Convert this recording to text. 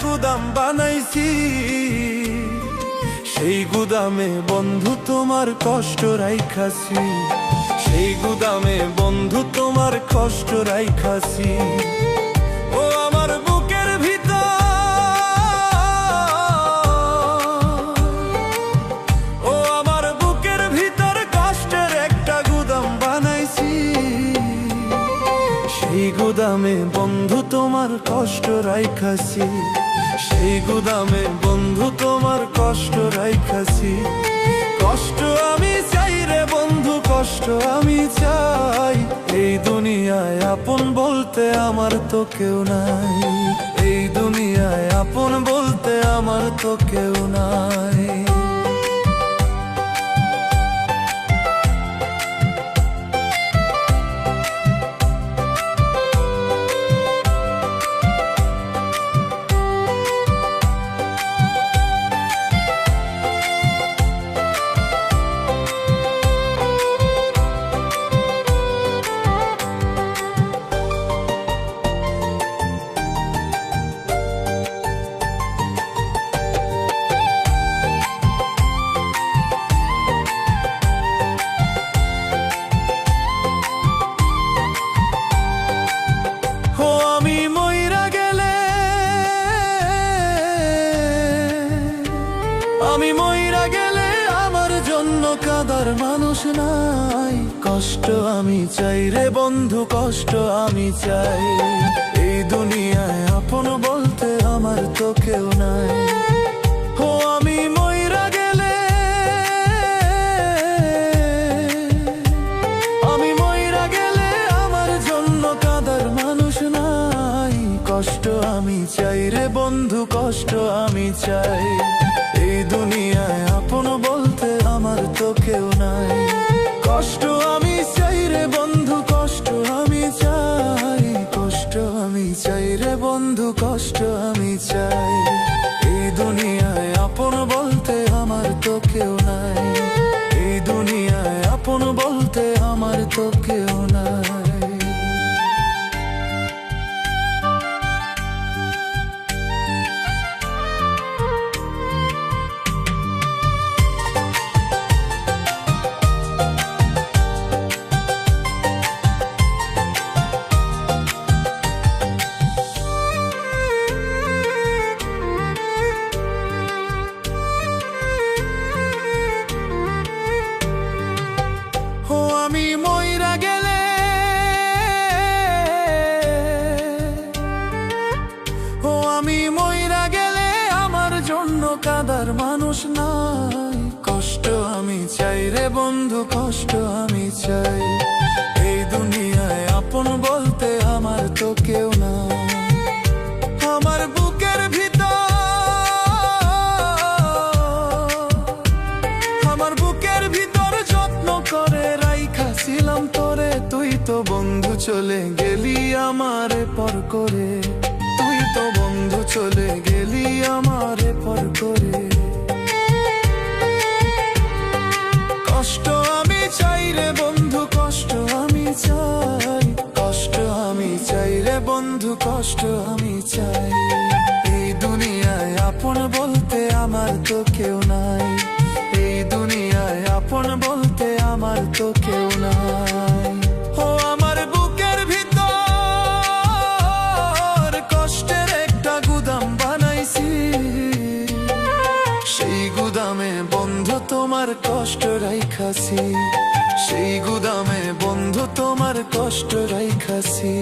গুদাম বানাইছি, সেই গুদামে বন্ধু তোমার কষ্ট রাইখাছি, সেই গুদামে বন্ধু তোমার কষ্ট রাইখাছি। ও আমার বুকের ভিতর, ও আমার বুকের ভিতর কষ্টের একটা গুদাম বানাইছি, সেই গুদামে বন্ধু তোমার কষ্ট রাইখাছি, সেই গুদামে বন্ধু তোমার কষ্ট রাইখাছি। কষ্ট আমি চাই রে বন্ধু, কষ্ট আমি চাই, এই দুনিয়ায় আপন বলতে আমার তো কেউ নাই, এই দুনিয়ায় আপন বলতে আমার তো কেউ নাই। আমি মইরা গেলে আমার জন্য কাঁদার মানুষ নাই, কষ্ট আমি চাই রে বন্ধু, কষ্ট আমি চাই, এই দুনিয়ায় আপন বলতে আমার তো কেউ নাই। ও আমি মইরা গেলে, আমি মইরা গেলে আমার জন্য কাঁদার মানুষ নাই, কষ্ট আমি চাই রে বন্ধু, কষ্ট আমি চাই, এই দুনিয়ায় আপন বলতে আমার তো কেউ নাই। কষ্ট আমি চাই রে বন্ধু, কষ্ট আমি চাই, কষ্ট আমি চাই রে বন্ধু, কষ্ট আমি চাই, এই দুনিয়ায় আপন বলতে আমার তো কেউ নাই, এই দুনিয়ায় আপন বলতে আমার তো কেউ নাই। আমি মইরা গেলে, ও আমি মইরা গেলে আমার জন্য কাঁদার মানুষ নাই, কষ্ট আমি চাই রে বন্ধু, কষ্ট আমি চাই, এই দুনিয়ায় আপন বলতে আমার তো কেউ নাই। আমার বুকের ভিতর, আমার বুকের ভিতর যত্ন করে রাইখাছিলাম তোরে, তুই তো বন্ধু চলে গেলি আমারে পর করে, তুই তো বন্ধু চলে গেলি আমারে পর করে। কষ্ট আমি চাই রে বন্ধু, কষ্ট আমি চাই, কষ্ট আমি চাই রে বন্ধু, কষ্ট আমি চাই, এই দুনিয়ায় আপন বলতে আমার তো কেউ নাই, এই দুনিয়ায় আপন বলতে আমার তো কেউ নাই। ও আমার বুকের ভিতর কষ্টের একটা গুদাম বানাইছি, সেই গুদামে বন্ধু তোমার কষ্ট রাইখাছি, সেই গুদামে বন্ধু তোমার কষ্ট রাইখাছি।